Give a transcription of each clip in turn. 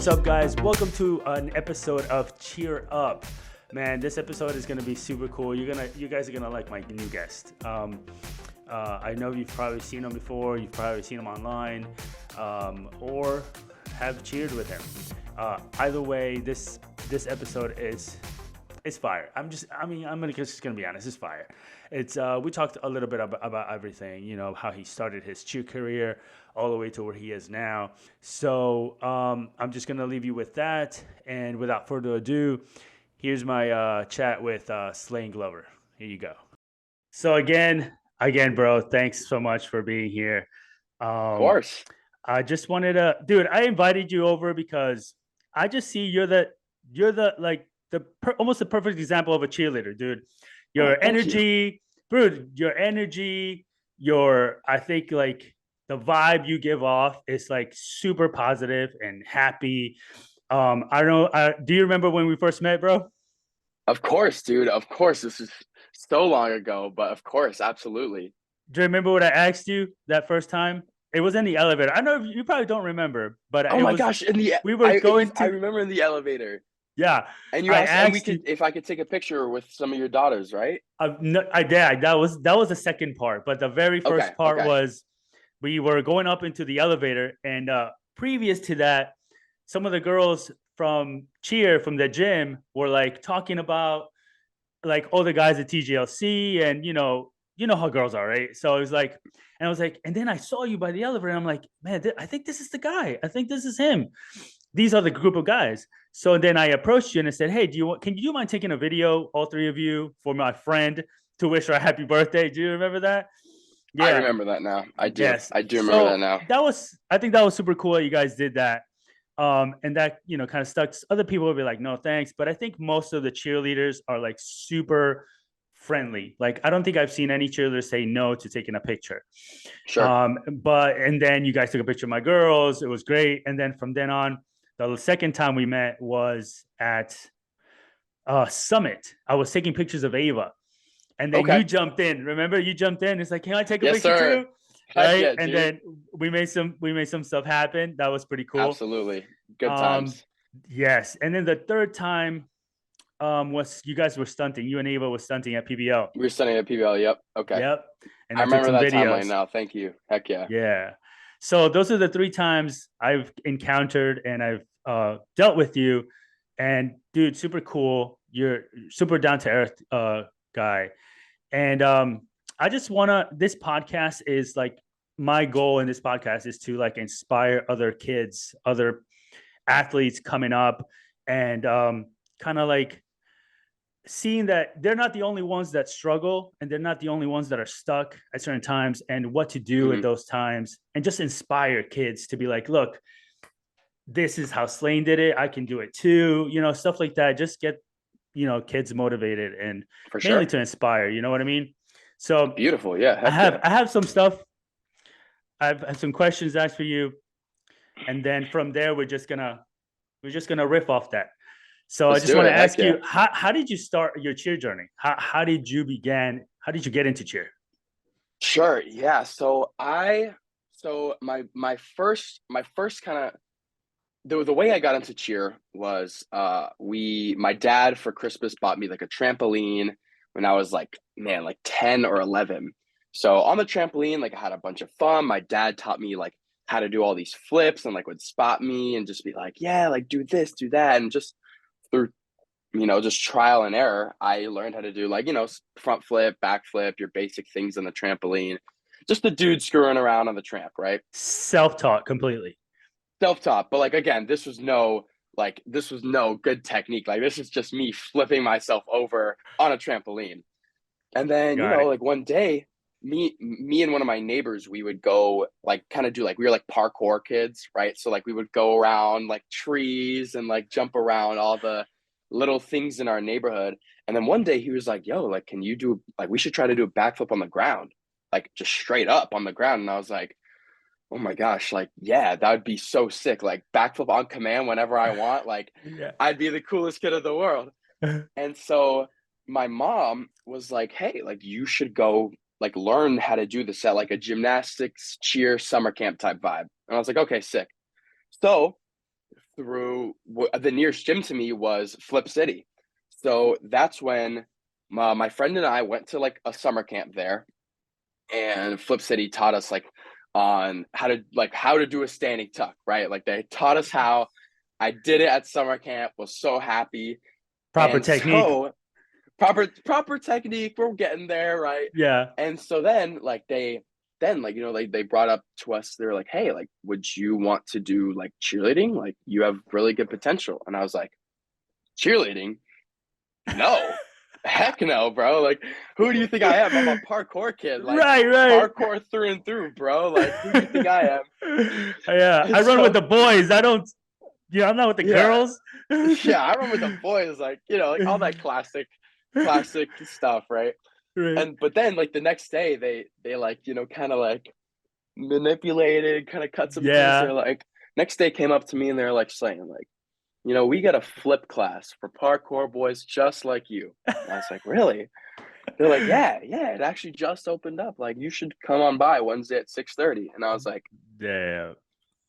What's up, guys? Welcome to an episode of Cheer Up. Man, this episode is gonna be super cool. You guys are gonna like my new guest. I know you've probably seen him before. You've probably seen him online, or have cheered with him. Either way, this episode is fire. I'm just gonna be honest. It's fire. It's we talked a little bit about everything. You know, how he started his cheer career all the way to where he is now. So I'm just gonna leave you with that. And without further ado, here's my chat with Slane Glover. Here you go. So again, bro, thanks so much for being here. Of course. I just wanted to, dude. I invited you over because I just see you're the like almost the perfect example of a cheerleader, dude. Your energy, bro. Your energy. I think like the vibe you give off is like super positive and happy. I don't know. Do you remember when we first met, bro? Of course, dude. Of course. This is so long ago, but of course, absolutely. Do you remember what I asked you that first time? It was in the elevator. I know you probably don't remember, but Oh it my was. gosh, We were going I to. remember in the elevator. Yeah, And you I asked and we asked you. could if I could take a picture with some of your daughters, right? No, I did. That was the second part, but the very Okay, first part okay. was we were going up into the elevator, and previous to that, some of the girls from cheer from the gym were like talking about like all the guys at TGLC, and you know how girls are, right? So it was like, and I was like, and then I saw you by the elevator, and I'm like, man, I think this is the guy. I think this is him. These are the group of guys. So then I approached you and I said, hey, can you mind taking a video, all three of you, for my friend to wish her a happy birthday? Do you remember that? I Yeah. remember that now. I do. Yes. I do remember that So now. I think that was super cool. You guys did that. And that, kind of stuck. Other people would be like, no, thanks. But I think most of the cheerleaders are like super friendly. Like, I don't think I've seen any cheerleader say no to taking a picture. Sure. And then you guys took a picture of my girls. It was great. And then from then on, the second time we met was at Summit. I was taking pictures of Ava. And then you Okay. jumped in. Remember, you jumped in. It's like, can I take a Yes, picture sir. too? Heck Right. yeah, And dude. then we made some stuff happen. That was pretty cool. Absolutely. Good Um, times. yes. And then the third time was you guys were stunting. You and Ava was stunting at PBL. We were sending a PBL. Yep. Okay. Yep. And I I took remember some that timeline videos. now. Thank you. Heck yeah. Yeah. So those are the three times I've encountered and I've dealt with you. And dude, super cool. You're super down to earth guy. And I just wanna. This podcast is like my goal in this podcast is to like inspire other kids, other athletes coming up, and kind of like seeing that they're not the only ones that struggle and they're not the only ones that are stuck at certain times and what to do at Hmm. those times and just inspire kids to be like, look, this is how Slane did it. I can do it too. Stuff like that. Just get, kids motivated and For mainly sure. to inspire, you know what I mean? So Beautiful. Yeah. I Heck have yeah. I have some stuff. I've some questions asked for you. And then from there we're just gonna riff off that. So I Let's just do want to it. Heck ask yeah. you, how did you start your cheer journey? How did you begin? How did you get into cheer? Sure. Yeah. So my first kind of the way I got into cheer was my dad for Christmas bought me like a trampoline when I was like, man, like 10 or 11. So on the trampoline, like I had a bunch of fun. My dad taught me like how to do all these flips and like would spot me and just be like, yeah, like do this, do that. And just through just trial and error, I learned how to do like, front flip, back flip, your basic things on the trampoline. Just the dude screwing around on the tramp, right? Self-taught completely. Self-taught, but like again, this was no good technique. Like this is just me flipping myself over on a trampoline. And then, Got it. like one day, me and one of my neighbors, we would go like kind of do like we were like parkour kids, right? So like we would go around like trees and like jump around all the little things in our neighborhood. And then one day he was like, yo, like, can you do like we should try to do a backflip on the ground, like just straight up on the ground. And I was like, oh my gosh, like, yeah, that would be so sick. Like backflip on command whenever I want. Like Yeah. I'd be the coolest kid of the world. And so my mom was like, hey, like you should go like learn how to do this at like a gymnastics cheer summer camp type vibe. And I was like, okay, sick. So through the nearest gym to me was Flip City. So that's when my friend and I went to like a summer camp there, and Flip City taught us like on how to do a standing tuck, right? Like they taught us how. I did it at summer camp, was so happy. Proper And technique. so proper technique, we're getting there, right? Yeah. And so they brought up to us, they were like, hey, like, would you want to do like cheerleading? Like you have really good potential. And I was like, cheerleading? No. Heck no, bro. Like, who do you think I am? I'm a parkour kid. Like, Right, right. parkour through and through, bro. Like, who do you think I Yeah, am? I run with So, the boys. I don't. Yeah, I'm not with the yeah, girls. yeah. I remember the boys, like, like all that classic stuff, right? Right. But then, like, the next day, they like, kind of like manipulated, kind of cut some things. Yeah. They're like, next day came up to me and they're like saying, like, we got a flip class for parkour boys just like you. And I was like, really? They're like, yeah, yeah, it actually just opened up. Like, you should come on by Wednesday at 6:30. And I was like, Damn.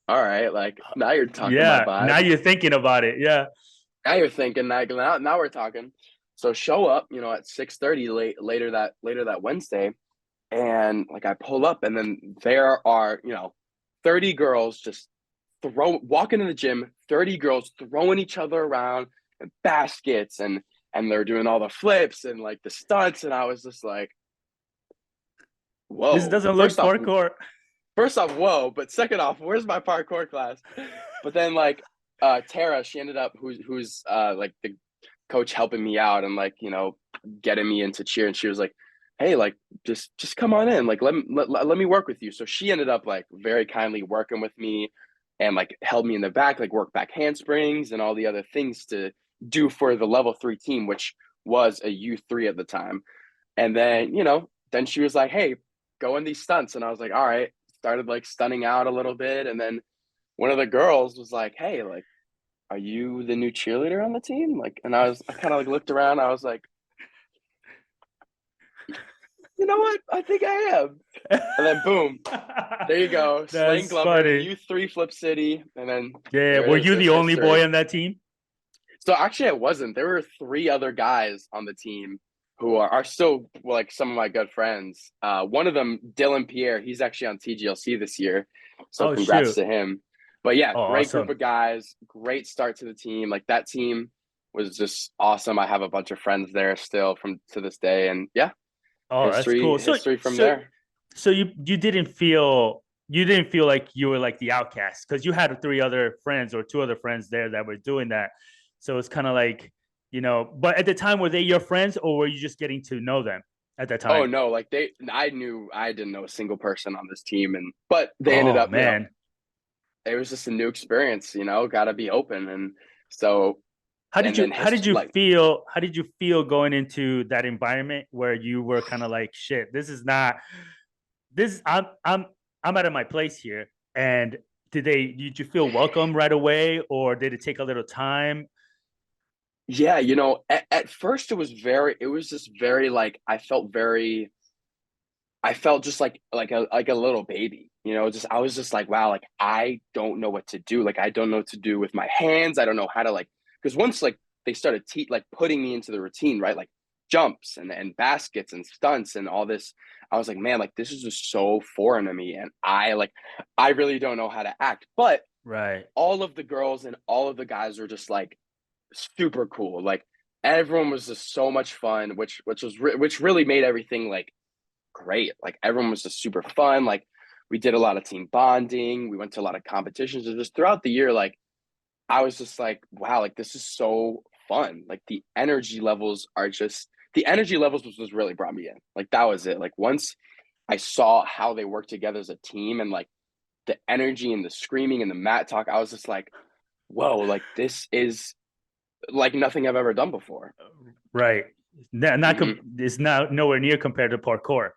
all right, like now you're talking my Yeah. Now vibe. you're thinking about it. Yeah. Now you're thinking like now we're talking. So show up, at 6:30 later that Wednesday. And like I pull up and then there are, 30 girls just walking in the gym, 30 girls throwing each other around and baskets and they're doing all the flips and like the stunts. And I was just like, This whoa. doesn't look parkour. First off, whoa, but second off, where's my parkour class? But then like Tara, she ended up who's like the coach helping me out and like, getting me into cheer, and she was like, hey, like just come on in, like let me work with you. So she ended up like very kindly working with me and like held me in the back, like work back handsprings and all the other things to do for the level 3 team, which was a U3 at the time. And then, then she was like, hey, go in these stunts. And I was like, all right, started like stunning out a little bit. And then one of the girls was like, hey, like, are you the new cheerleader on the team? Like, and I kind of like looked around. I was like, you know what? I think I am. And then boom, there you go. Slane That's Glover, funny. U3 Flip City. And then Yeah. there Were it is. you the There's only boy history. on that team? So actually, I wasn't. There were 3 other guys on the team who are still like some of my good friends. One of them, Dylan Pierre, he's actually on TGLC this year. So Oh congrats shoot. to him. But yeah, Oh, great group awesome. of guys, great start to the team. Like that team was just awesome. I have a bunch of friends there still from to this day. And yeah, Oh, that's history cool. So history from so there. so you didn't feel like you were like the outcast because you had 3 other friends or 2 other friends there that were doing that. So it's kind of like, but at the time, were they your friends or were you just getting to know them at that Oh time? no, like I didn't know a single person on this team, and but they ended Oh up, man. it was just a new experience, got to be open. And so, How did and you then how did history, you like, feel? How did you feel going into that environment where you were kind of like, shit, this is not this I'm out of my place here. And did you feel welcome right away or did it take a little time? yeah, at first it was just very like, I felt just like a little baby, just, I was just like, wow, like, I don't know what to do. Like, I don't know what to do with my hands. I don't know how to like, because once like they started like putting me into the routine, right? Like jumps and baskets and stunts and all this, I was like, man, like this is just so foreign to me. And I really don't know how to act. But Right. all of the girls and all of the guys were just like super cool. Like everyone was just so much fun, which really made everything like great. Like everyone was just super fun. Like we did a lot of team bonding. We went to a lot of competitions, and just throughout the year, like I was just like, wow, like this is so fun. Like the energy levels was really brought me in. Like that was it. Like once I saw how they work together as a team and like the energy and the screaming and the mat talk, I was just like, whoa, like this is like nothing I've ever done before. Right. Hmm. It's not nowhere near compared to parkour.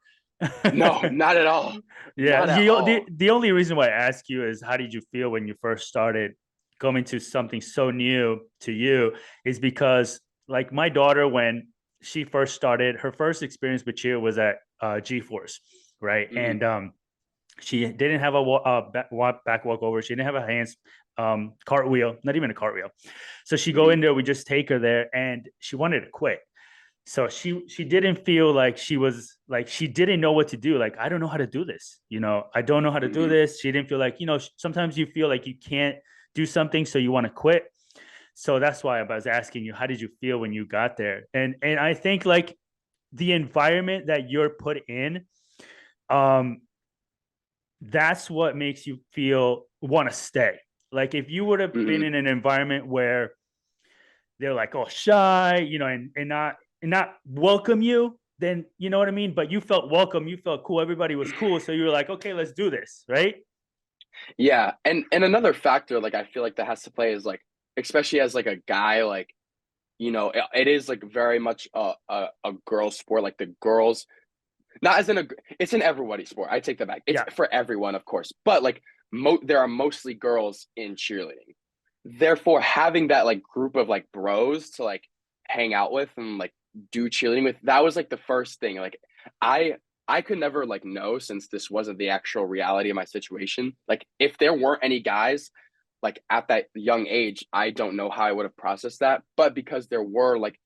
No, not at all. Yeah. Not at all. The only reason why I ask you is how did you feel when you first started going to something so new to you is because like my daughter, when she first started, her first experience with cheer was at G Force, right? Hmm. And She didn't have a back walkover. She didn't have a hands cartwheel, not even a cartwheel. So she go Hmm. in there. We just take her there, and she wanted to quit. So she didn't feel like she was like she didn't know what to do. Like, I don't know how to do this. I don't know how to do Hmm. this. She didn't feel like, sometimes you feel like you can't do something, so you want to quit. So that's why I was asking you, how did you feel when you got there? And I think like the environment that you're put in, um, that's what makes you feel want to stay. Like if you would have been Hmm. in an environment where they're like, oh, shy, and not welcome you, then you know what I mean. But you felt welcome, you felt cool, everybody was cool, so you were like, okay, let's do this, right? Yeah, and another factor like I feel like that has to play is like, especially as like a guy, like it is like very much a girl sport. Like the girls, not as in a, it's an everybody sport. I take that back. It's Yeah, for everyone, of course, but like there are mostly girls in cheerleading. Therefore, having that like group of like bros to like hang out with and like do cheerleading with, that was like the first thing. Like I I could never like know, since this wasn't the actual reality of my situation. Like if there weren't any guys like at that young age, I don't know how I would have processed that. But because there were like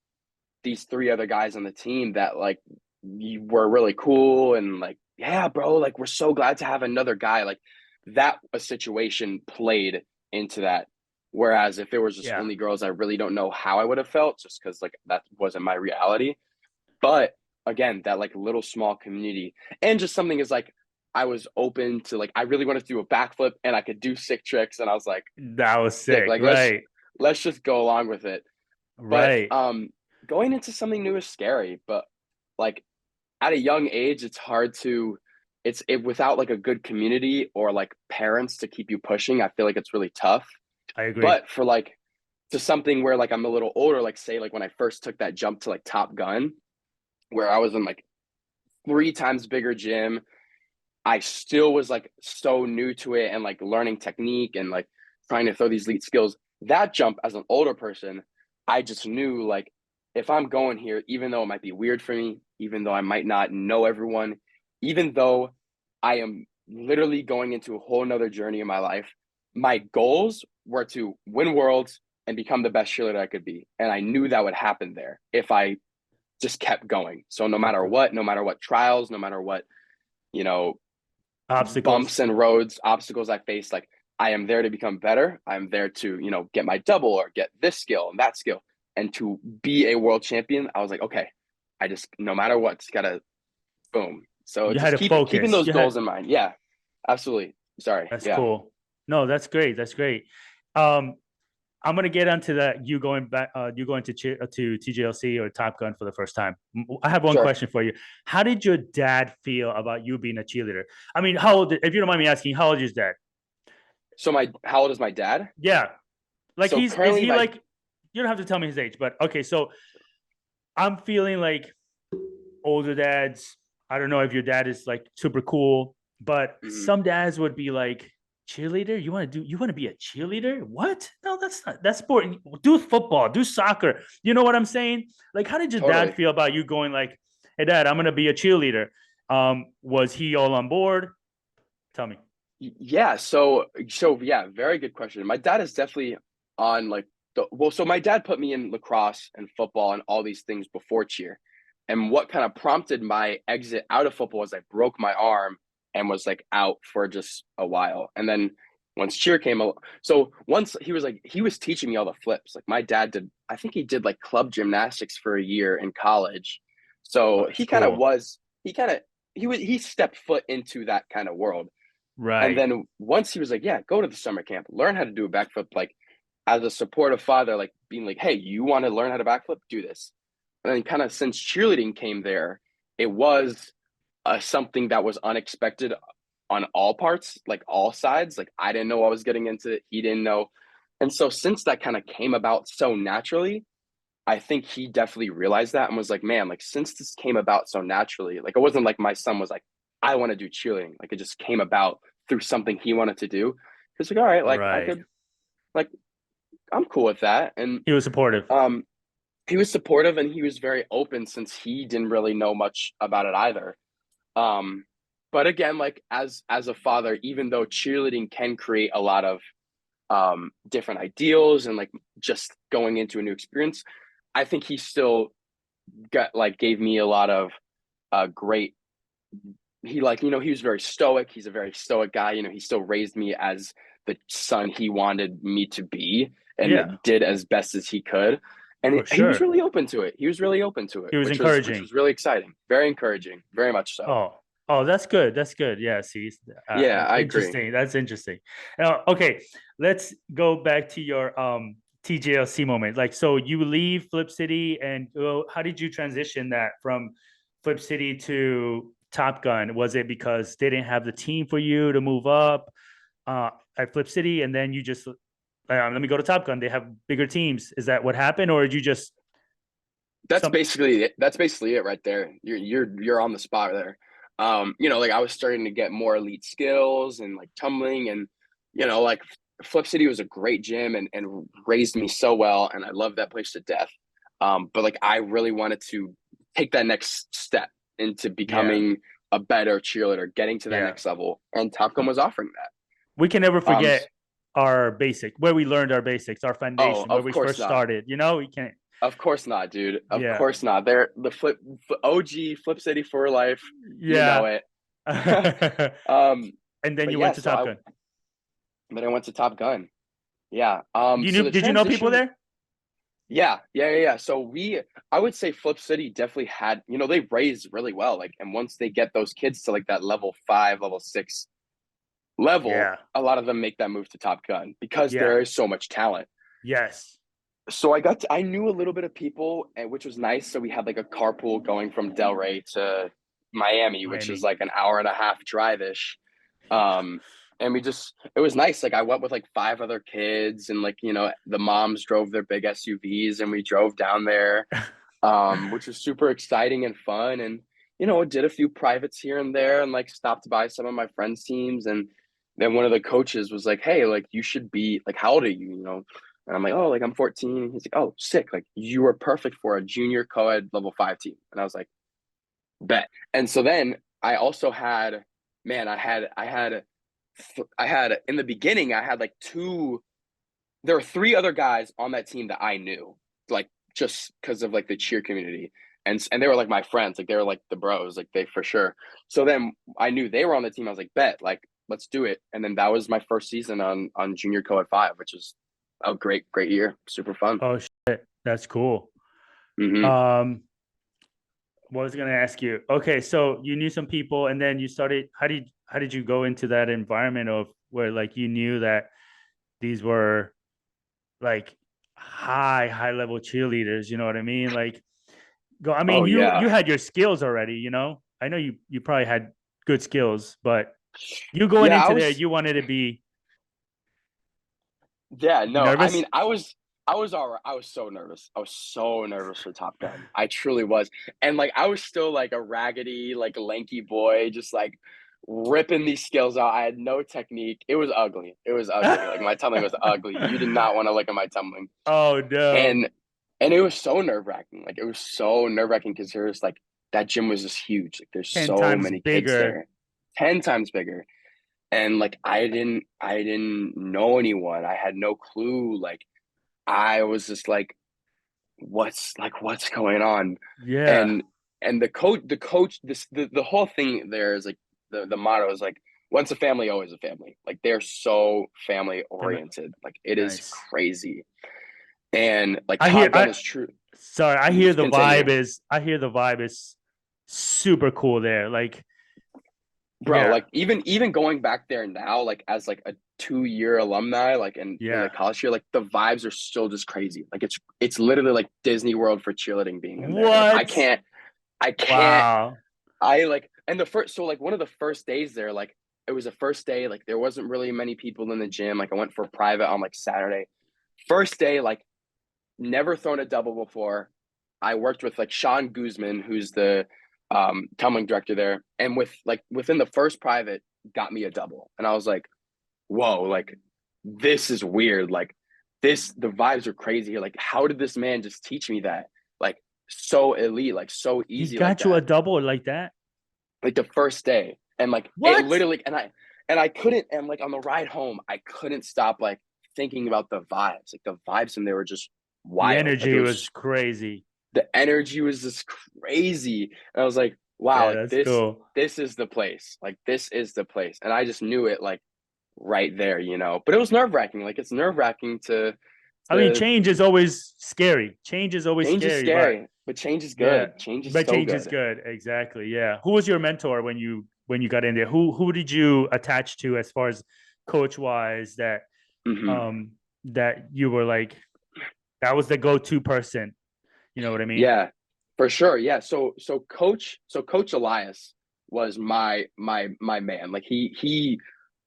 these three other guys on the team that like you were really cool and like, yeah, bro, like we're so glad to have another guy, like that a situation played into that. Whereas if it was just yeah, only girls, I really don't know how I would have felt, just because like that wasn't my reality. But again, that like little small community, and just something is like, I was open to like, I really wanted to do a backflip and I could do sick tricks, and I was like, that was sick, sick, like right? let's just go along with it. But Right. going into something new is scary, but like at a young age, it's hard to, it's it without like a good community or like parents to keep you pushing. I feel like it's really tough. I agree. But for like to something where like I'm a little older, like say like when I first took that jump to like Top Gun, where I was in like three times bigger gym, I still was like so new to it and like learning technique and like trying to throw these elite skills. That jump as an older person, I just knew like, if I'm going here, even though it might be weird for me, even though I might not know everyone, even though I am literally going into a whole nother journey in my life, my goals were to win worlds and become the best cheerleader I could be. And I knew that would happen there if I just kept going. So no matter what trials, no matter what, you know, Obstacles. bumps and roads, obstacles I face, like I am there to become better. I'm there to, get my double or get this skill and that skill. And to be a world champion, I was like, okay, I just, no matter what, just gotta boom. So You had just to keeping focus. those goals in mind. Yeah, absolutely. Sorry. That's Yeah, cool. No, that's great. That's great. Um, I'm gonna get onto that. You going back? You going to TJLC or Top Gun for the first time? I have one sure. question for you. How did your dad feel about you being a cheerleader? I mean, how old? If you don't mind me asking, how old is your dad? So how old is my dad? Yeah, like So is currently he my, like? You don't have to tell me his age, but okay. So I'm feeling like older dads. I don't know if your dad is like super cool, but mhm, some dads would be like, cheerleader? You want to be a cheerleader? What? No, that's not that's sport. Do football, do soccer. You know what I'm saying? Like, how did your dad totally. feel about you going like, hey dad, I'm gonna be a cheerleader? Was he all on board? Tell me. Yeah, so yeah, very good question. My dad is definitely on like so my dad put me in lacrosse and football and all these things before cheer. And what kind of prompted my exit out of football was I broke my arm and was like out for just a while. And then once cheer came along, so once he was teaching me all the flips. Like my dad did, I think he did like club gymnastics for a year in college. Oh, So that's cool. he stepped foot into that kind of world. And Right. then once he was like, yeah, go to the summer camp, learn how to do a backflip, like as a supportive father, like being like, hey, you want to learn how to backflip? Do this. And then kind of since cheerleading came there, it was something that was unexpected on all parts, like all sides. Like I didn't know I was getting into it. He didn't know. And so since that kind of came about so naturally, I think he definitely realized that and was like, man, like since this came about so naturally, like it wasn't like my son was like, I want to do cheerleading. Like it just came about through something he wanted to do. He's like, all right, like I Right. could, like I'm cool with that. And He was supportive. um he was supportive and he was very open since he didn't really know much about it either. Um but again, like as a father, even though cheerleading can create a lot of different ideals and like just going into a new experience, I think he still got like gave me a lot of great. He like he was very stoic. He's a very stoic guy. He still raised me as the son he wanted me to be Yeah, and did as best as he could. And for he was sure. really open to it. He was really open to it, He was which was encouraging. really exciting, very encouraging, very much so. Oh, oh, that's good. That's good. Yeah. See, Yeah, I agree. interesting. That's interesting. Now, okay, let's go back to your TJLC moment. Like, so you leave Flip City, and how did you transition that from Flip City to Top Gun? Was it because they didn't have the team for you to move up at Flip City, and then you just let me go to Top Gun? They have bigger teams. Is that what happened, or did you just That's some? basically it. That's basically it right there. You're on the spot there. Like I was starting to get more elite skills and like tumbling and like Flip City was a great gym and raised me so well and I love that place to death. But like I really wanted to take that next step into Yeah, becoming a better cheerleader, getting to that yeah. next level, and Top Gun was offering that. We can never Um, forget our basic, where we learned our basics, our oh, foundation, where of we course first not. started. We can't. Of course not, dude. Of Yeah, course not. They're the OG Flip City for life. You know yeah. it. And um, then but you yeah, went to so Top I Gun. but I went to Top Gun. Yeah. You So knew? the Did you know people transition, there? yeah. So I would say Flip City definitely had, they raised really well. Like, and once they get those kids to like that level 5, level 6 level, Yeah, a lot of them make that move to Top Gun because yeah, there is so much talent. yes. So I knew a little bit of people, which was nice. So we had like a carpool going from Delray to Miami, which is Miami. like an hour and a half drive ish. Um, and it was nice. Like I went with like 5 other kids, and like the moms drove their big SUVs, and we drove down there, which was super exciting and fun. And did a few privates here and there, and like stopped by some of my friends' teams. And then one of the coaches was like, "Hey, like you should be like, how old are you?" And I'm like, "Oh, like I'm 14." He's like, "Oh, sick! Like you are perfect for a junior co-ed level 5 team." And I was like, "Bet." And so then I also had, man, I had in the beginning, I had like two. There were 3 other guys on that team that I knew, like just because of like the cheer community, and they were like my friends, like they were like the bros, like they for sure. So then I knew they were on the team. I was like, bet, like let's do it. And then that was my first season on junior co at 5, which was a great year, super fun. Oh shit, that's cool. Hmm. Um, what was I gonna ask you? Okay, so you knew some people, and then you started. How did you go into that environment of where like you knew that these were like high level cheerleaders? You know what I mean? Like go. I mean, Oh you yeah, had your skills already. I know you probably had good skills, but you going yeah. I into there, was you wanted to be Yeah, you no, I nervous. mean, I was all right. I was so nervous. I was so nervous for Top Gun. I truly was. And like I was still like a raggedy, like lanky boy, just like ripping these skills out. I had no technique. It was ugly. It was ugly. Like my tumbling was ugly. You did not want to look at my tumbling. Oh no, And it was so nerve-wracking. Like it was so nerve-wracking because there's like that gym was just huge. Like there's 10 so times many kids bigger. there. 10 times bigger. And like I didn't know anyone. I had no clue. Like I was just like, what's going on? Yeah, And the coach, the whole thing there is like the motto is like, once a family, always a family. Like they're so family oriented. Like it is nice. crazy. And like I hear Top Gun is true. sorry, I hear Just the vibe continue. is super cool there. Like, Bro, yeah, like even going back there now, like as like a 2 year alumni, like in the yeah. college year, like the vibes are still just crazy. Like it's literally like Disney World for cheerleading being in there. Like What? I can't Wow. I like and the first so like one of the first days there, like it was the first day, like there wasn't really many people in the gym. Like I went for private on like Saturday. First day, like never thrown a double before. I worked with like Sean Guzman, who's the tumbling director there, and within the first private, got me a double, and I was like, "Whoa! Like this is weird. Like the vibes are crazy here. Like how did this man just teach me that? Like so elite, like so He easy like got you a that. double like that? Like the first day." And like it What? literally, and I couldn't, and like on the ride home, I couldn't stop like thinking about the vibes, like the vibes, and they were just The wild. Like energy was crazy. the energy was just crazy. And I was like, wow, Yeah, like that's cool. this is the place. Like this is the place. And I just knew it like right there, you know. But it was nerve-wracking. Like it's nerve-wracking I mean, to change is always scary. Change is always change is scary, but scary, but change is yeah, good. Change is but so change is good. good. Exactly. Yeah. Who was your mentor when you got in there? Who did you attach to as far as coach wise Hmm. um that you were like that was the go-to person? You know what I mean? Yeah, for sure. Yeah. So Coach Elias was my man. Like he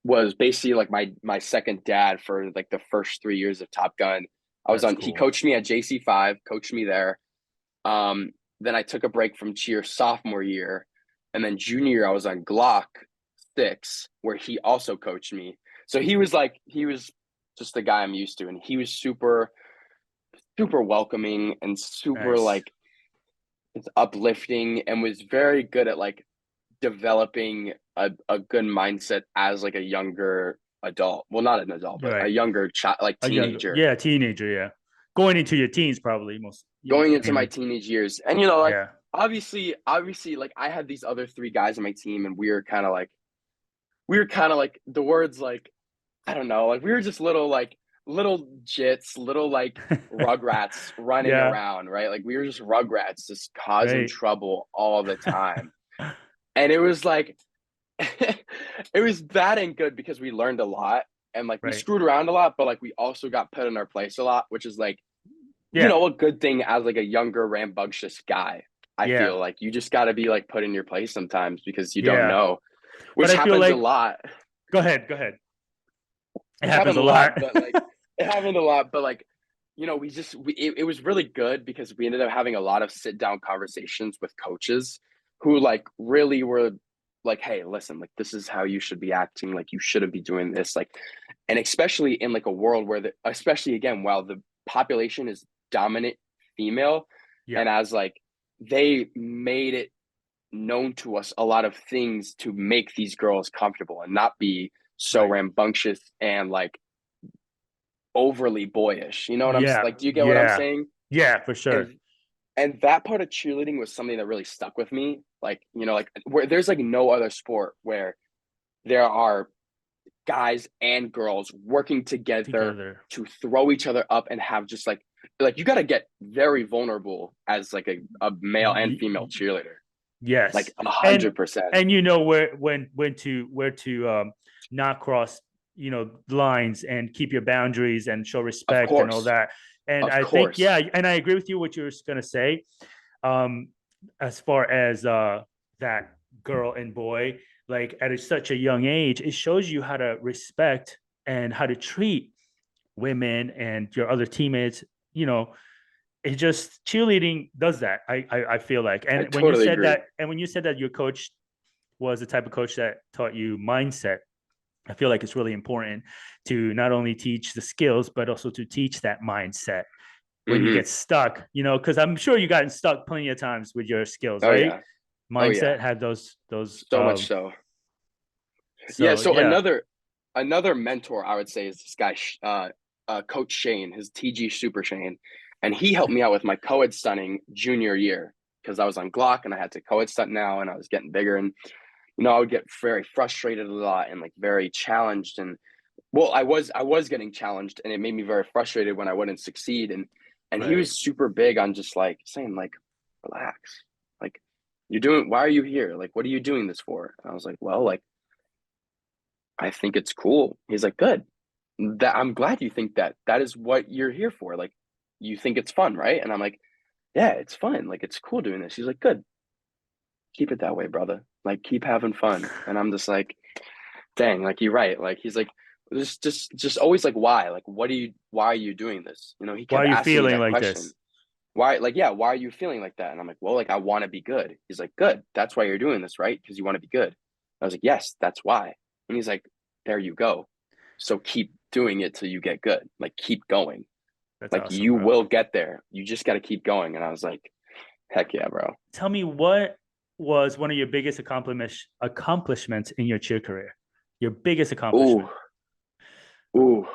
was basically like my second dad for like the first 3 years of Top Gun. That's He cool. coached me at JC5, coached me there. Then I took a break from cheer sophomore year, and then junior year I was on Glock 6, where he also coached me. So he was just the guy I'm used to, and he was super welcoming and super Nice. like it's uplifting, and was very good at like developing a good mindset as like a younger adult. Well, not an adult, but a Right. younger child, like A younger, teenager, yeah, teenager, yeah. Going into your teens probably most going into my mainly. teenage years. And you know, like Yeah. obviously, like I had these other three guys on my team, and we were kind of like the words like I don't know, like we were just little jits, little like rugrats running Yeah. around, right? Like we were just rugrats just causing Right. trouble all the time. And it was like it was bad and good because we learned a lot, and like we Right. screwed around a lot, but like we also got put in our place a lot, which is like, you Yeah. know, a good thing as like a younger rambunctious guy. I Yeah. feel like you just got to be like put in your place sometimes because you don't Yeah. know, But which I feel happens a like lot. go ahead. Go ahead. It Which happens happened a a lot, lot. but like it happened a lot, but like you know, it was really good because we ended up having a lot of sit down conversations with coaches who like really were like, hey, listen, like this is how you should be acting, like you shouldn't be doing this, like, and especially in like a world where especially again, while the population is dominant female, Yeah. and as like they made it known to us a lot of things to make these girls comfortable and not be so Right. rambunctious and like overly boyish. You know what I'm Yeah. like? Do you get what I'm Yeah. saying? Yeah, for sure. And that part of cheerleading was something that really stuck with me. Like, you know, like where there's like no other sport where there are guys and girls working together Together. to throw each other up and have just like you got to get very vulnerable as like a male and Y- female y- cheerleader. yes. Like a And hundred percent. and you know where to not cross, lines and keep your boundaries and show Of respect and all course. that. And Of I think, course. yeah, and I agree with you what you were going to say. Um as far as that girl and boy, like at such a young age, it shows you how to respect and how to treat women and your other teammates. you know it just cheerleading does that. I feel like. I And when you totally said agree. that, your coach was the type of coach that taught you mindset, I feel like it's really important to not only teach the skills but also to teach that mindset when you Hmm. get stuck, because I'm sure you gotten stuck plenty of times with your skills, Oh right? yeah. Oh yeah. Mindset had those So much so. Yeah, so so yeah. another mentor I would say is this guy, Coach Shane, his TG Super Shane, and he helped me out with my co-ed stunning junior year because I was on Glock and I had to co-ed stunt now, and I was getting bigger, and you know I would get very frustrated a lot and like very challenged, and well I was getting challenged, and it made me very frustrated when I wouldn't succeed, and he Right. was super big on just like saying like relax, like you're doing, why are you here, like what are you doing this for? And I was like, well, like I think it's cool. He's like, good. That I'm glad you think that. That is what you're here for. Like, you think it's fun, right? And I'm like, yeah, it's fun. Like, it's cool doing this. He's like, good. Keep it that way, brother. Like, keep having fun. And I'm just like, dang, like you're right. Like, he's like, just always like, why? Like, why are you doing this? You know, he Why are kept you asking me feeling that like question. this? Why, like, yeah, why are you feeling like that? And I'm like, well, like, I want to be good. He's like, good. That's why you're doing this, right? Because you want to be good. I was like, yes, that's why. And he's like, there you go. So keep doing it till you get good. Like, keep going. That's Like, awesome, you bro. will get there. You just got to keep going. And I was like, heck yeah, bro. Tell me, what was one of your biggest accomplishments in your cheer career? Your biggest Ooh, accomplishment? ooh.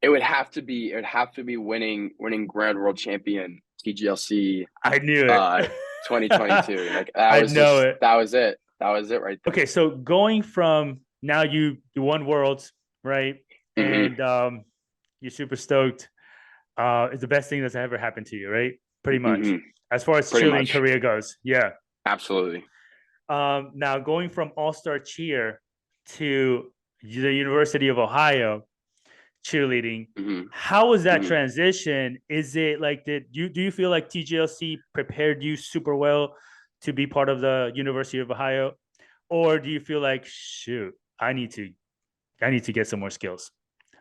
It would have to be winning Grand World Champion TGLC I knew uh it. 2022. Like I know it. that was it. That was it right there. Okay, so going from now you won worlds, right? Hmm. And you're super stoked. It's the best thing that's ever happened to you, right? Pretty much. Hmm. As far as Pretty cheerleading much. career goes. Yeah. Absolutely. Now going from all-star cheer to the University of Ohio cheerleading, Hmm. how was that Hmm. transition? Is it like do you feel like TGLC prepared you super well to be part of the University of Ohio? Or do you feel like, shoot, I need to get some more skills.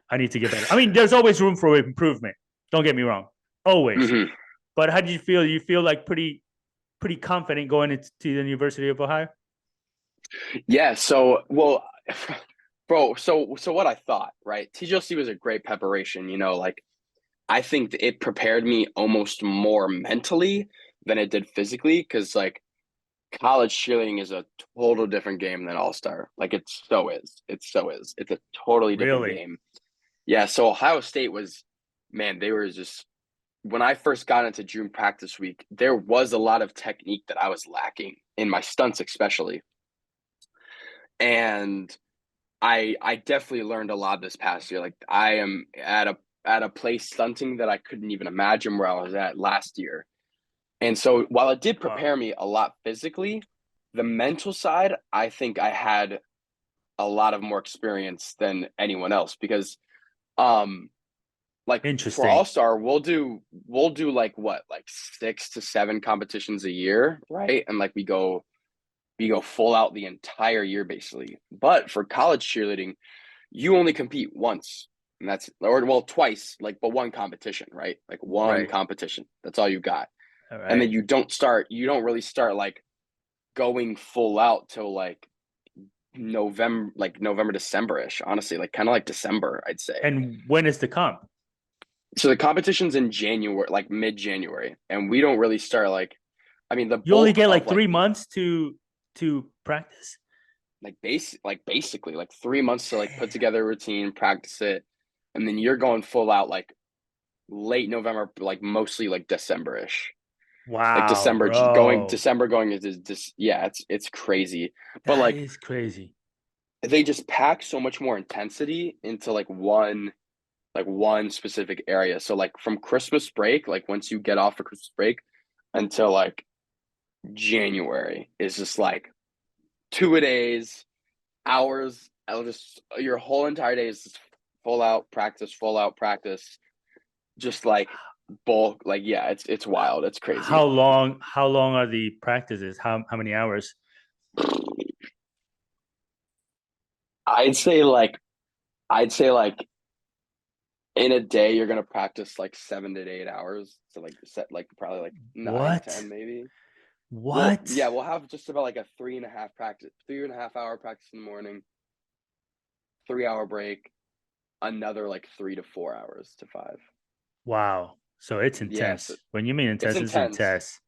I need to get better. I mean, there's always room for improvement. Don't get me wrong. Always. Hmm. But how did you feel? You feel like pretty confident going into the University of Ohio? Yeah. So, well, bro. So what I thought, right? TGLC was a great preparation. Like I think it prepared me almost more mentally than it did physically, because like college cheerleading is a total different game than All Star. Like it so is. It so is. It's a totally different Really? game. Yeah. So Ohio State was, man, they were just when I first got into June practice week, there was a lot of technique that I was lacking in my stunts, especially. And I definitely learned a lot this past year. Like I am at a place stunting that I couldn't even imagine where I was at last year. And so while it did Wow. prepare me a lot physically, the mental side, I think I had a lot of more experience than anyone else, because um like for Interesting. All-Star, we'll do like what, like 6 to 7 competitions a year, right? And like we go full out the entire year basically. But for college cheerleading, you only compete once, and that's, or well, twice, like, but one competition, right? Like one Right. competition. That's all you got. All And then right. you don't really start like going full out till like November, December-ish, honestly, like kind of like December, I'd say. And when is the comp? So the competition's in January, like mid-January, and we don't really start like, I mean, the You only bulk get of like like 3 months to practice. basically like 3 months to like put Damn. together a routine, practice it, and then you're going full out like late November, like mostly like December-ish. Like Wow, bro. December going into this, yeah, it's crazy. But That like is crazy. they just pack so much more intensity into like one specific area. So like from Christmas break, like once you get off for Christmas break until like January is just like 2 a days, hours. I'll just your whole entire day is just full out practice, just like bulk. Like yeah, it's wild. It's crazy. How long are the practices? How many hours? I'd say like I'd say like in a day you're gonna practice like 7 to 8 hours. So like set like probably like nine, What? 10 maybe. Well, What? yeah, we'll have just about like a 3.5 hour practice in the morning, 3 hour break, another like 3 to 4 hours to five. Wow. So it's Yes, intense. When you mean it's intense, it's intense, intense.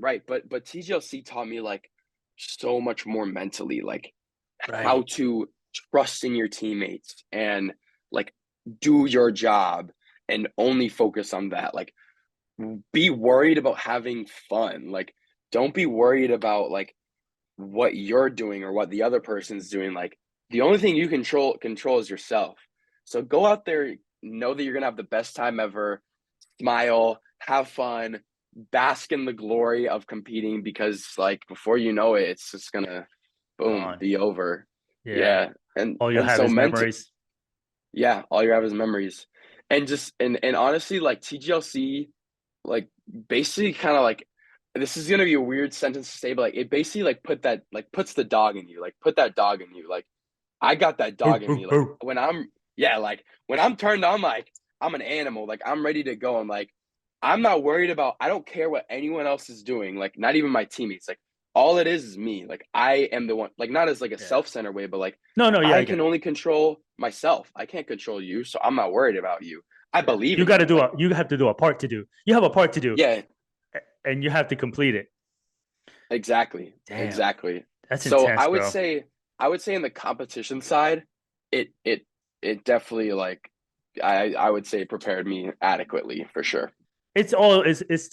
right? But TGLC taught me like so much more mentally, like how Right. to trust in your teammates and like do your job and only focus on that. Like be worried about having fun. Like don't be worried about like what you're doing or what the other person's doing. Like the only thing you control is yourself. So go out there, know that you're gonna have the best time ever, smile, have fun, bask in the glory of competing, because like before you know it, it's just gonna boom, Gone. be over. Yeah. Yeah. And All you'll and have so is memories. yeah, all you have is memories. And just and honestly, like TGLC, like basically kind of like, this is gonna be a weird sentence to say, but like it basically like puts the dog in you, like put that dog in you. Like I got that Brr, dog in brr, me. Like brr. when I'm yeah, like when I'm turned on, like I'm an animal. Like I'm ready to go. And like I'm not worried about, I don't care what anyone else is doing, like not even my teammates. Like all it is me. Like I am the one, like not as like a Yeah. self-centered way, but like No, no, yeah, I I get can it. only control myself. I can't control you. So I'm not worried about you. I Yeah. believe in you. Like, You have to do a part to do. You have a part to do yeah, and you have to complete it. Exactly. Damn, Exactly. that's So intense, bro. I would say in the competition side, it it it definitely like I would say prepared me adequately for sure. It's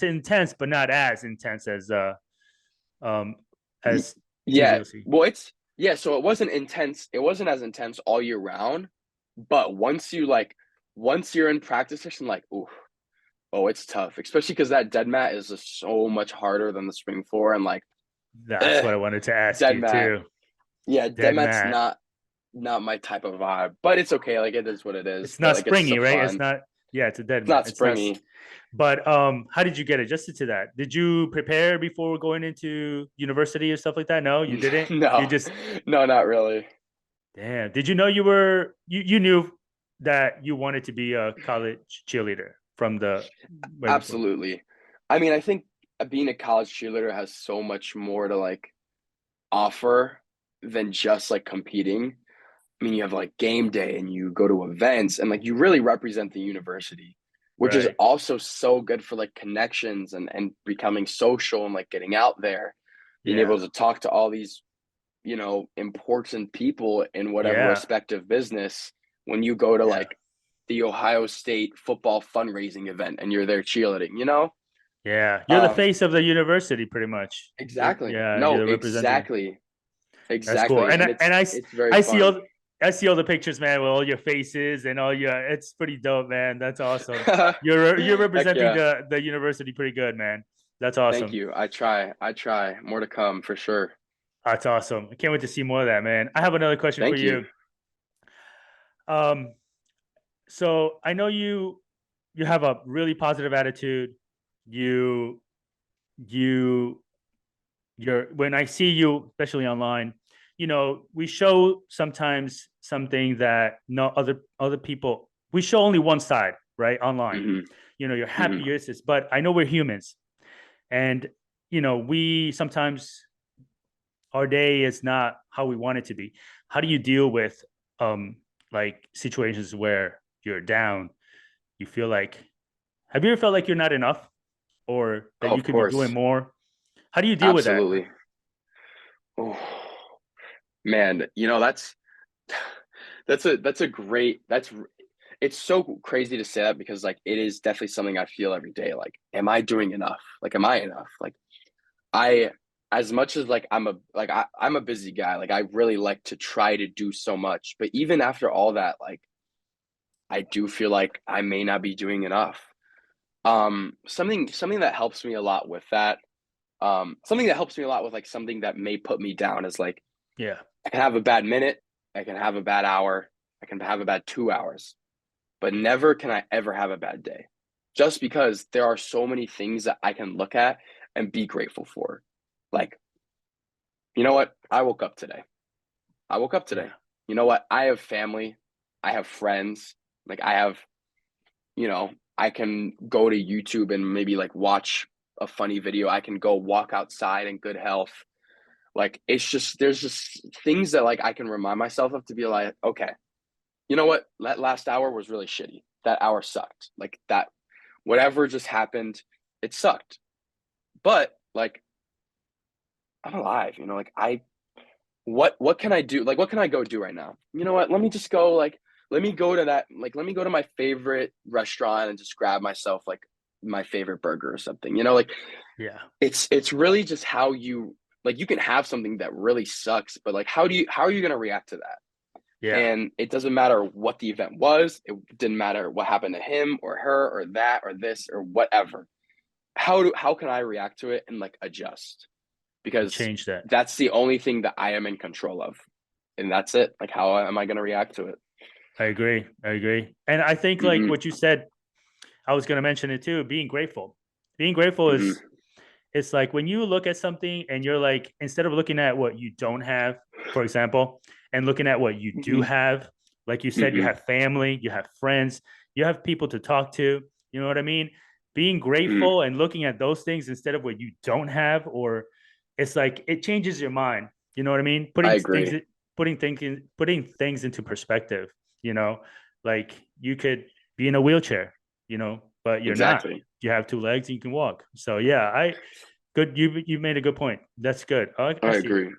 intense, but not as intense um Y- as Yeah. TVOC. Well, it's yeah, so it wasn't intense. It wasn't as intense all year round, but once you're in practice session, like, ooh, oh, it's tough, especially because that dead mat is just so much harder than the spring floor and like That's eh, what I wanted to ask dead you mat. too. Yeah, dead Dead mat's Matt. not my type of vibe, but it's okay. Like it is what it is. It's But not like it's springy, still right? It's fun. not. Yeah, it's a dead It's Matt. not It's not. springy. But how did you get adjusted to that? Did you prepare before going into university or stuff like that? No, you didn't. You No, just no, not really. damn. Did you know you knew that you wanted to be a college cheerleader from the way before? Absolutely. I mean, I think being a college cheerleader has so much more to like offer than just like competing. I mean, you have like game day and you go to events and like you really represent the university, which is Right. also so good for like connections and becoming social and like getting out there, being Yeah. able to talk to all these, important people in whatever Yeah. respective business when you go to Yeah. like the Ohio State football fundraising event and you're there cheerleading. Yeah. You're the Um, face of the university, pretty much. exactly. Yeah. No, You're representing. exactly. That's cool. Exactly. And And I, and it's very I see fun. all the pictures, man, with all your faces and all your. It's pretty dope, man. That's awesome. You're Heck representing yeah. the university pretty good, man. That's Thank awesome. you. I try. I try. More to come for sure. That's awesome. I can't wait to see more of that, man. I have another question for Thank you. you. Um, so I know you have a really positive attitude. You you you're when I see you, especially online, we show sometimes something that no other people we show only one side, right? Online. Hmm. You're Hmm. happy, you're this, but I know we're humans. And we sometimes our day is not how we want it to be. How do you deal with like situations where you're down? You feel like have you ever felt like you're not enough or that Oh, you of could be doing course. more? How do you deal with that? Absolutely. Oh, man, that's a great it's so crazy to say that because like it is definitely something I feel every day. Like, am I doing enough? Like, am I enough? Like I as much as like I'm a busy guy, like I really like to try to do so much. But even after all that, like I do feel like I may not be doing enough. Something that helps me a lot with that, something that helps me a lot with like something that may put me down is like Yeah. I can have a bad minute, I can have a bad hour, I can have a bad 2 hours, but never can I ever have a bad day. Just because there are so many things that I can look at and be grateful for. Like, you know what? I woke up today. I woke up Yeah. today. You know what? I have family. I have friends. Like I have, I can go to YouTube and maybe like watch a funny video. I can go walk outside in good health. Like it's just there's just things that like I can remind myself of to be like, okay, you know what? That last hour was really shitty. That hour sucked. Like that whatever just happened, it sucked. But like I'm alive, like what can I do? Like what can I go do right now? You know what? Let me just go let me go to let me go to my favorite restaurant and just grab myself like my favorite burger or something. Like Yeah. it's really just how you like you can have something that really sucks, but like how are you going to react to that? Yeah. And it doesn't matter what the event was. It didn't matter what happened to him or her or that or this or whatever. How can I react to it and like adjust? And Because change that. that's the only thing that I am in control of. And that's it. Like how am I going to react to it? I agree. I agree. And I think like Mhm. what you said, I was going to mention it too, being grateful. Being grateful is Mhm. it's like when you look at something and you're like instead of looking at what you don't have, for example, and looking at what you do Mhm. have, like you said, you Mhm. have family, you have friends, you have people to talk to, you know what I mean? Being Mhm. grateful and looking at those things instead of what you don't have or it's like it changes your mind, you know what I mean? I agree. Putting things into perspective, you know, like you could be in a wheelchair, but you're not. Exactly. You have two legs and you can walk. So yeah, Good. You made a good point. That's good. I I see. agree.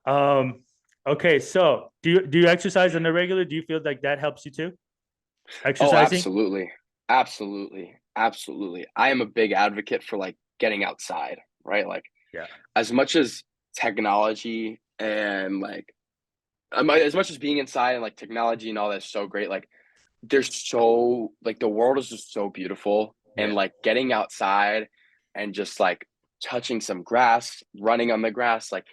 Um, okay. So do you exercise on the regular? Do you feel like that helps you too? Oh, Exercising? absolutely. Absolutely. Absolutely. I am a big advocate for like getting outside, right? Like Yeah. as much as technology and like as much as being inside and like technology and all that's so great, like there's so like the world is just so beautiful and Yeah. like getting outside and just like touching some grass, running on the grass, like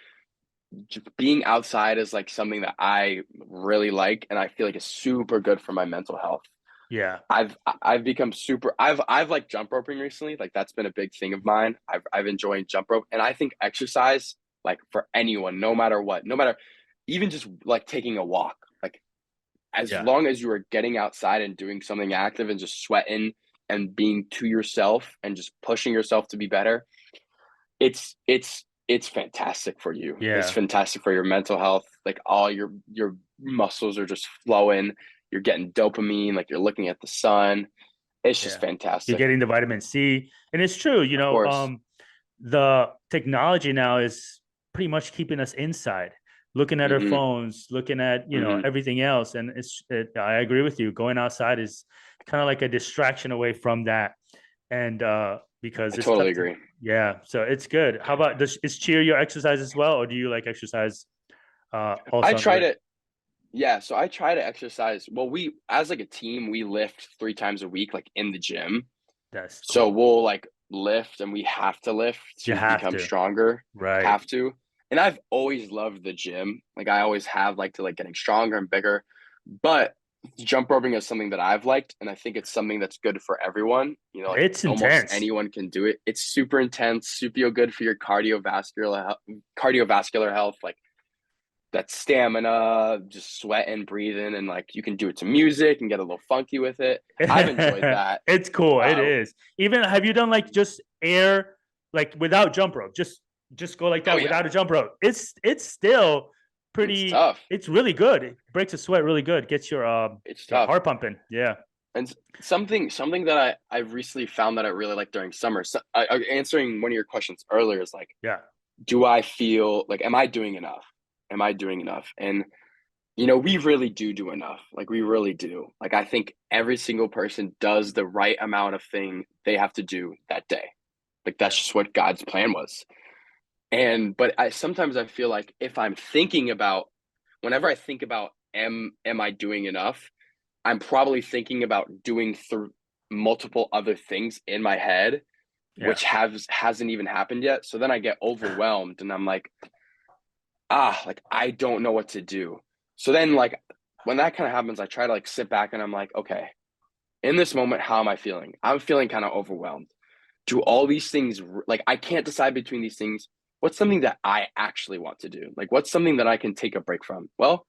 just being outside is like something that I really like and I feel like is super good for my mental health. Yeah. I've become super I've like jump roping recently. Like that's been a big thing of mine. I've enjoyed jump rope and I think exercise like for anyone, no matter what, no matter even just like taking a walk, like as Yeah. long as you are getting outside and doing something active and just sweating and being to yourself and just pushing yourself to be better, it's fantastic for you. It's Yeah. fantastic for your mental health. Like all your muscles are just flowing. You're getting dopamine, like you're looking at the sun. It's just Yeah. You're fantastic. getting the vitamin C. And it's true, Of course. the technology now is pretty much keeping us inside, looking at our Mm-hmm. phones, looking at, Mm-hmm. everything else. And I agree with you. Going outside is kind of like a distraction away from that. And because I it's totally tough to, agree. yeah. So it's good. How about is cheer your exercise as well? Or do you like exercise I also on the try rig? to Yeah, so I try to exercise. Well, we as like a team, we lift 3 times a week, like in the gym. That's So cool. we'll like lift and we have to lift You to have become to. stronger. Right. Have to. And I've always loved the gym. Like I always have like to like getting stronger and bigger. But jump roping is something that I've liked and I think it's something that's good for everyone. You know, like It's almost intense. anyone can do it. It's super intense, super good for your cardiovascular health, like that stamina, just sweating, breathing, and like you can do it to music and get a little funky with it. I've enjoyed that. It's cool. It Uh, is. Even have you done like just air, like without jump rope? Just go like oh that yeah, without a jump rope. It's still it's pretty. tough. It's really good. It breaks the sweat really good. Gets It's your tough. heart pumping. Yeah. And something that I've recently found that I really like during summer. So, answering one of your questions earlier is like, Yeah. do I feel like am I doing enough? Am I doing enough? And we really do enough. Like we really do. Like I think every single person does the right amount of thing they have to do that day. Like that's Yeah. just what God's plan was. And but I sometimes I feel like if I'm thinking about whenever I think about am I doing enough, I'm probably thinking about doing through multiple other things in my head, Yeah. which hasn't even happened yet. So then I get overwhelmed and I'm like, like I don't know what to do. So then like when that kind of happens, I try to like sit back and I'm like, okay, in this moment, how am I feeling? I'm feeling kind of overwhelmed. Do all these things like I can't decide between these things. What's something that I actually want to do? Like what's something that I can take a break from? Well,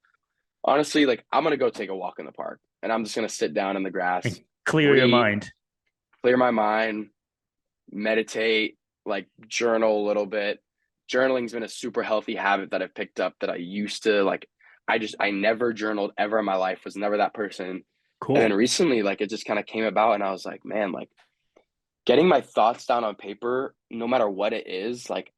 honestly, like I'm gonna go take a walk in the park and I'm just gonna sit down in the And grass, clear your breathe, mind. clear my mind, meditate, like journal a little bit. Journaling's been a super healthy habit that I've picked up that I used to like. I never journaled ever in my life, was never that person. And then Cool. recently, like it just kind of came about and I was like, man, like getting my thoughts down on paper, no matter what it is, like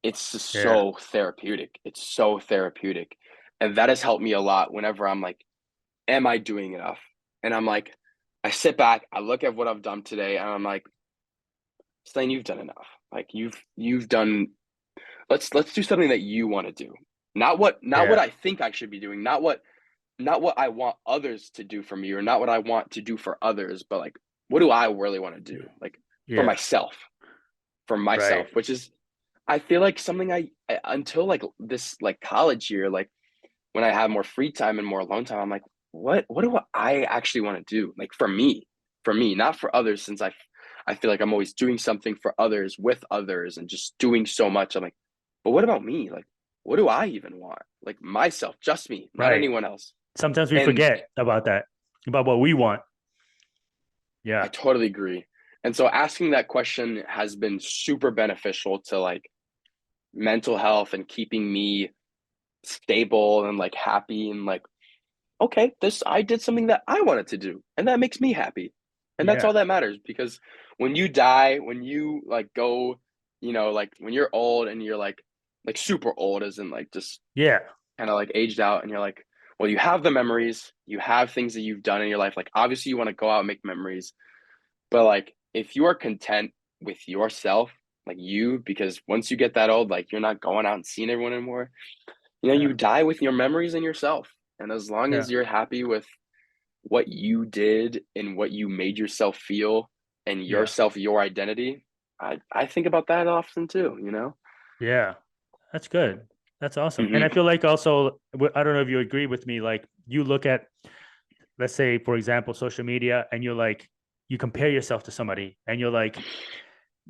it's just Yeah. so therapeutic. It's so therapeutic. And that has helped me a lot whenever I'm like, am I doing enough? And I'm like, I sit back, I look at what I've done today, and I'm like, Slane, you've done enough. Like you've done let's do something that you want to do. Not what Yeah. I think I should be doing, not what I want others to do for me or not what I want to do for others, but like what do I really want to do? Like for Yeah. myself, for Right. myself, which is I feel like something until like this like college year, like when I have more free time and more alone time, I'm like, what do I actually want to do? Like for me, not for others, since I feel like I'm always doing something for others with others and just doing so much. I'm like, but what about me? Like, what do I even want? Like myself, just me, not Right. anyone else. Sometimes we And forget about that, about what we want. I Yeah. totally agree. And so asking that question has been super beneficial to like mental health and keeping me stable and like happy and like okay, this I did something that I wanted to do, and that makes me happy. And that's Yeah. all that matters because when you die, when you like go like when you're old and you're like super old, as in like just Yeah. kind of like aged out, and you're like, well, you have the memories, you have things that you've done in your life. Like obviously you want to go out and make memories, but like if you are content with yourself, like you, because once you get that old, like you're not going out and seeing everyone anymore. Yeah. You die with your memories and yourself. And as long Yeah. as you're happy with what you did and what you made yourself feel and Yeah. yourself, your identity, I think about that often too. Yeah. That's good. That's awesome. And I Hmm. feel like also, I don't know if you agree with me, like you look at, let's say, for example, social media, and you're like, you compare yourself to somebody and you're like,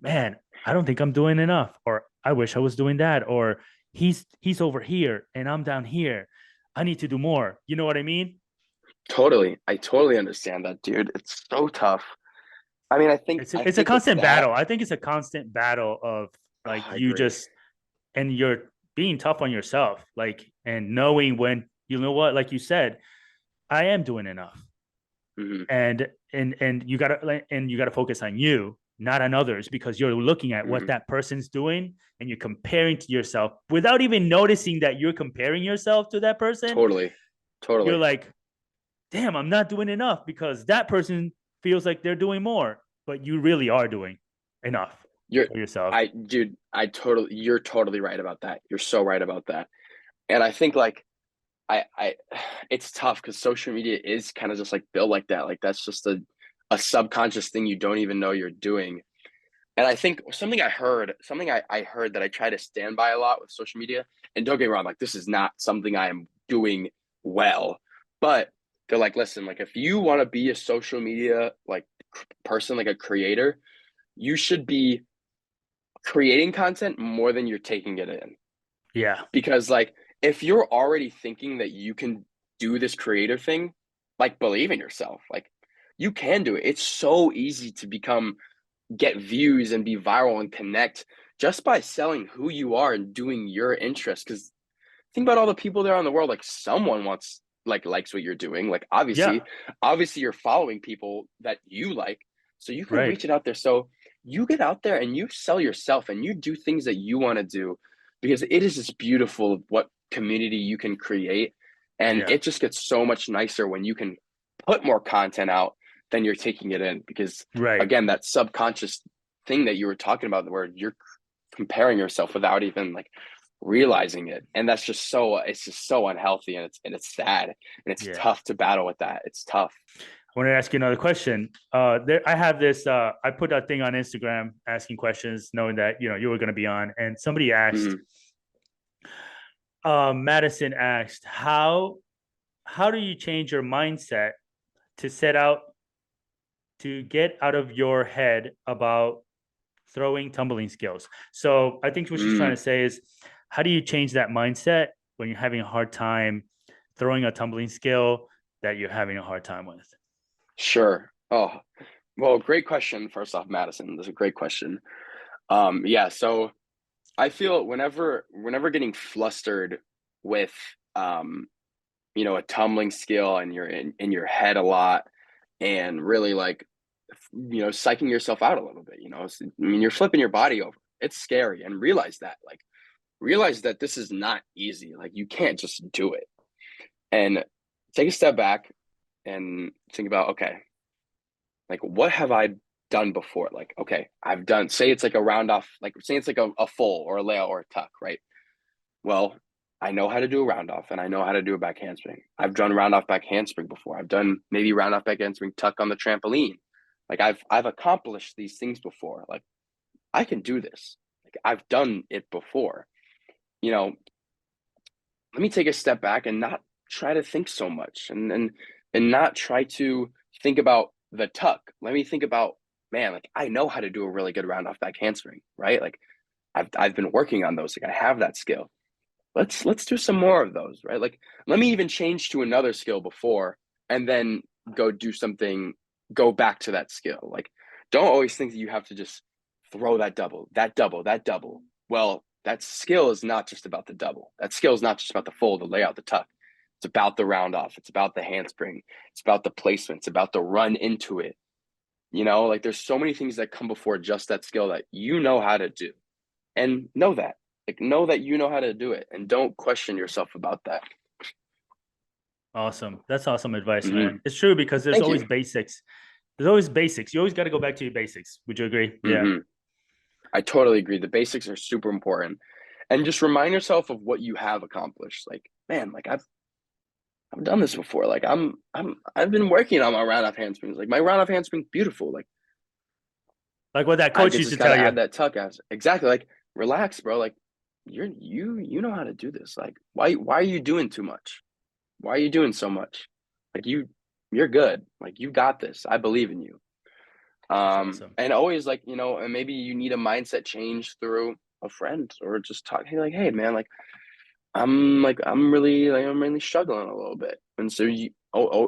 man, I don't think I'm doing enough, or I wish I was doing that, or he's over here and I'm down here. I need to do more. You know what I mean? Totally. I totally understand that, dude. It's so tough. I mean, I It's a think with constant that, battle. I think it's a constant battle of like I you agree. just and you're being tough on yourself, like and knowing when you know what, like you said, I am doing enough, Hmm. and you gotta focus on you, not on others, because you're looking at what Hmm. that person's doing and you're comparing to yourself without even noticing that you're comparing yourself to that person. Totally. You're Totally. like, damn, I'm not doing enough because that person feels like they're doing more, but you really are doing enough You're, for yourself. dude, you're totally right about that. You're so right about that. And I think like, it's tough because social media is kind of just like built like that. Like that's just a subconscious thing you don't even know you're doing. And I think something I heard that I try to stand by a lot with social media, and don't get me wrong, like this is not something I am doing well, but they're like, listen, like if you want to be a social media like person, like a creator, you should be creating content more than you're taking it in. Yeah. Because like if you're already thinking that you can do this creator thing, like believe in yourself. Like you can do it. It's so easy to get views and be viral and connect just by selling who you are and doing your interest. Because think about all the people there on the world. Like someone wants likes what you're doing. Like Yeah. obviously you're following people that you like, so you can Right. reach it out there. So you get out there and you sell yourself and you do things that you want to do, because it is just beautiful what community you can create, and Yeah. it just gets so much nicer when you can put more content out than you're taking it in. Because Right. again, that subconscious thing that you were talking about, where you're comparing yourself without even like realizing it, and that's just so it's just so unhealthy, and it's sad, and it's Yeah. tough to battle with that. It's tough. I want to ask you another question. I have this. I put that thing on Instagram asking questions, knowing that you were going to be on, and somebody asked. Hmm. Madison asked, how do you change your mindset to set out to get out of your head about throwing tumbling skills? So I think what she's trying to Mm, say is, how do you change that mindset when you're having a hard time throwing a tumbling skill that you're having a hard time with? sure. Oh, well, great question. First off, Madison, that's a great question. Yeah, so I feel whenever getting flustered with um a tumbling skill, and you're in your head a lot, and really like psyching yourself out a little bit. I mean, you're flipping your body over. It's scary, and realize that this is not easy. Like you can't just do it. And take a step back and think about, okay, like what have I done before? Like, okay, I've done, say it's like a round off, like say it's like a full or a layout or a tuck, right? Well, I know how to do a round off, and I know how to do a back handspring. I've done round off back handspring before. I've done maybe round off back handspring tuck on the trampoline. Like I've accomplished these things before. Like I can do this. Like I've done it before. You know, let me take a step back and not try to think so much, and not try to think about the tuck. Let me think about, man, like I know how to do a really good round off back handspring, right? Like I've been working on those. Like I have that skill. Let's do some more of those, right? Like let me even change to another skill before, and then go do something, go back to that skill. Like don't always think that you have to just throw that double. Well, that skill is not just about the double. That skill is not just about the full, the layout, the tuck. It's about the round off. It's about the handspring. It's about the placement. It's about the run into it. Like there's so many things that come before just that skill that you know how to do. and know that. Like, know that you know how to do it, and don't question yourself about that. Awesome. That's awesome advice, Hmm. man. It's true because there's Thank always you. basics. There's always basics. You always got to go back to your basics. Would you agree? Yeah. Hmm. I totally agree. The basics are super important, and just remind yourself of what you have accomplished. Like, man, like I've done this before. Like I've been working on my round off handsprings. Like my round off handspring's beautiful. Like Like what that I coach could used to just tell gotta you. add that tuck as exactly. Like relax, bro. Like you know how to do this. Like why are you doing too much? Why are you doing so much? Like you're good. Like you got this. I believe in you. That's awesome. And always like, and maybe you need a mindset change through a friend or just talk, hey, like, hey man, I'm really struggling a little bit. And so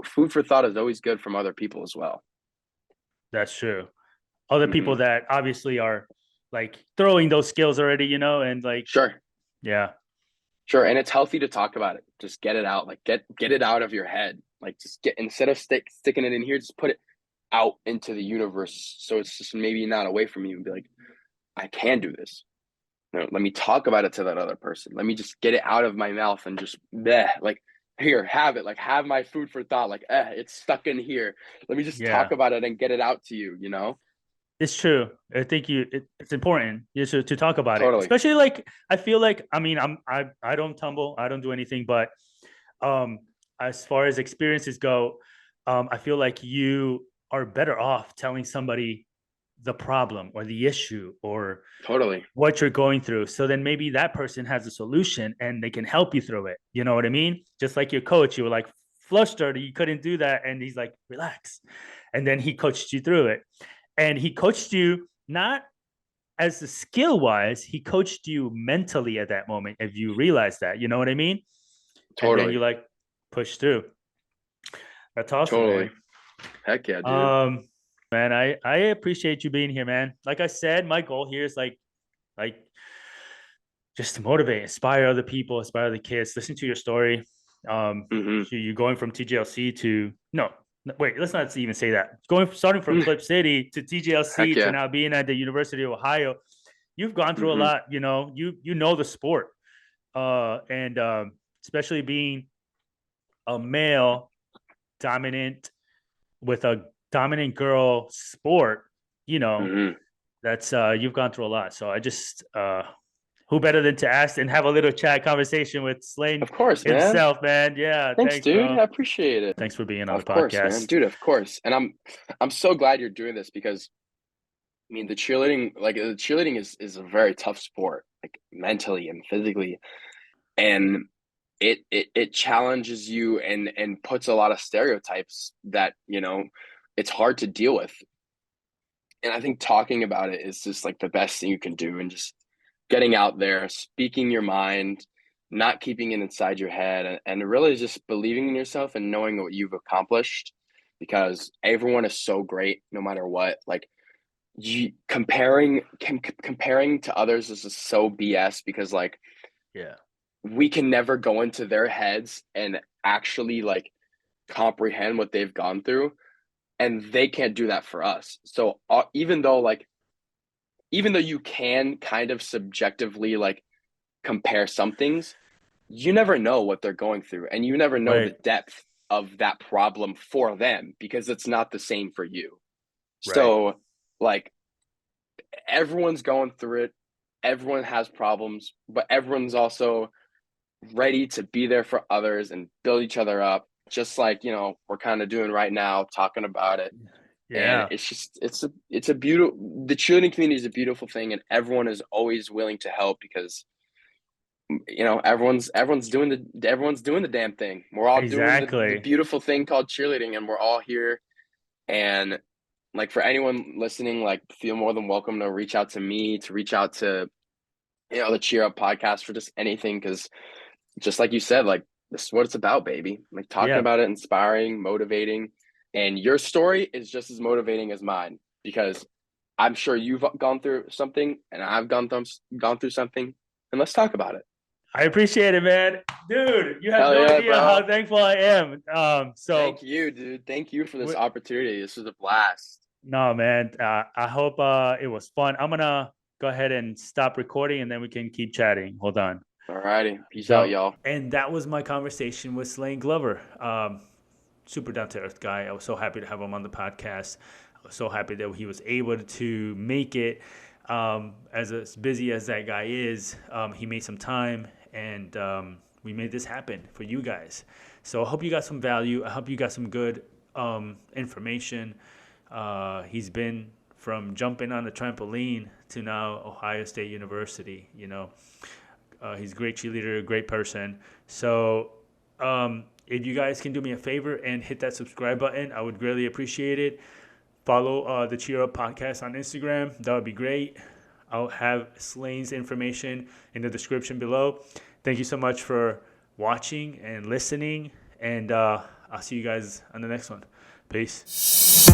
food for thought is always good from other people as well. That's true. Other people Hmm. that obviously are like throwing those skills already, and like, Sure. yeah, Sure. And it's healthy to talk about it. Just get it out. Like get it out of your head. Like just get instead of sticking it in here, just put it out into the universe. So it's just maybe not away from you and be like, I can do this. Let me talk about it to that other person. Let me just get it out of my mouth and just bleh, like here, have it. Like have my food for thought. Like, it's stuck in here. Let me just yeah. talk about it and get it out to you, you know? It's true. I think it's important to talk about it, Totally. especially like I feel like I mean I don't tumble, I don't do anything, but um, as far as experiences go, I feel like you are better off telling somebody the problem or the issue or Totally. what you're going through. So then maybe that person has a solution and they can help you through it. You know what I mean? Just like your coach, you were like flustered, you couldn't do that. And he's like, relax. And then he coached you through it. And he coached you not as the skill wise, he coached you mentally at that moment. If you realize that, you know what I mean? And then you Totally. like push through. That's awesome, Totally. man. Heck yeah, dude. Um, man, I appreciate you being here, man. Like I said, my goal here is like just to motivate, inspire other people, inspire the kids. Listen to your story. Hmm. So you're going from TGLC to no, wait, let's not even say that. Starting from Clip City to Heck TGLC to yeah. now being at the University of Ohio. You've gone through a Hmm. lot. You know the sport, and especially being a male dominant with a dominant girl sport. You know Hmm. that's you've gone through a lot. So I just who better than to ask and have a little chat conversation with Slane Of course, man. himself, man. Yeah, Thanks, thanks, dude. bro. I appreciate it. Thanks for being on the Of course, man. podcast. Dude, of course. And I'm so glad you're doing this because I mean the cheerleading is a very tough sport, like mentally and physically. And it challenges you and puts a lot of stereotypes that, it's hard to deal with. And I think talking about it is just like the best thing you can do and just getting out there, speaking your mind, not keeping it inside your head, and really just believing in yourself and knowing what you've accomplished because everyone is so great no matter what. Like comparing to others is just so BS because like Yeah. we can never go into their heads and actually like comprehend what they've gone through and they can't do that for us. So even though you can kind of subjectively like compare some things, you never know what they're going through and you never know the Right. depth of that problem for them because it's not the same for you. Right. So like everyone's going through it, everyone has problems, but everyone's also ready to be there for others and build each other up, just like, we're kind of doing right now, talking about it. And Yeah. it's just it's a beautiful the cheerleading community is a beautiful thing and everyone is always willing to help because everyone's doing the damn thing. We're all doing the Exactly. beautiful thing called cheerleading and we're all here. And like for anyone listening, like feel more than welcome to reach out to me, to reach out to the Cheer Up podcast for just anything because just like you said, like this is what it's about, baby. Like talking Yeah. about it, inspiring, motivating. And your story is just as motivating as mine because I'm sure you've gone through something and I've gone through something. And let's talk about it. I appreciate it, man. Dude, you have Hell no yeah, idea how bro. thankful I am. Thank you, dude. Thank you for this W- opportunity. This was a blast. no, man. I hope it was fun. I'm gonna go ahead and stop recording, and then we can keep chatting. Hold on. Alrighty. Peace So, out, y'all. and that was my conversation with Slane Glover. Super down to earth guy. I was so happy to have him on the podcast. I was so happy that he was able to make it. As busy as that guy is, he made some time, and we made this happen for you guys. So I hope you got some value. I hope you got some good information. He's been from jumping on the trampoline to now Ohio State University. He's a great cheerleader, a great person. So if you guys can do me a favor and hit that subscribe button, I would greatly appreciate it. Follow the Cheer Up Podcast on Instagram. That would be great. I'll have Slane's information in the description below. Thank you so much for watching and listening. And I'll see you guys on the next one. Peace.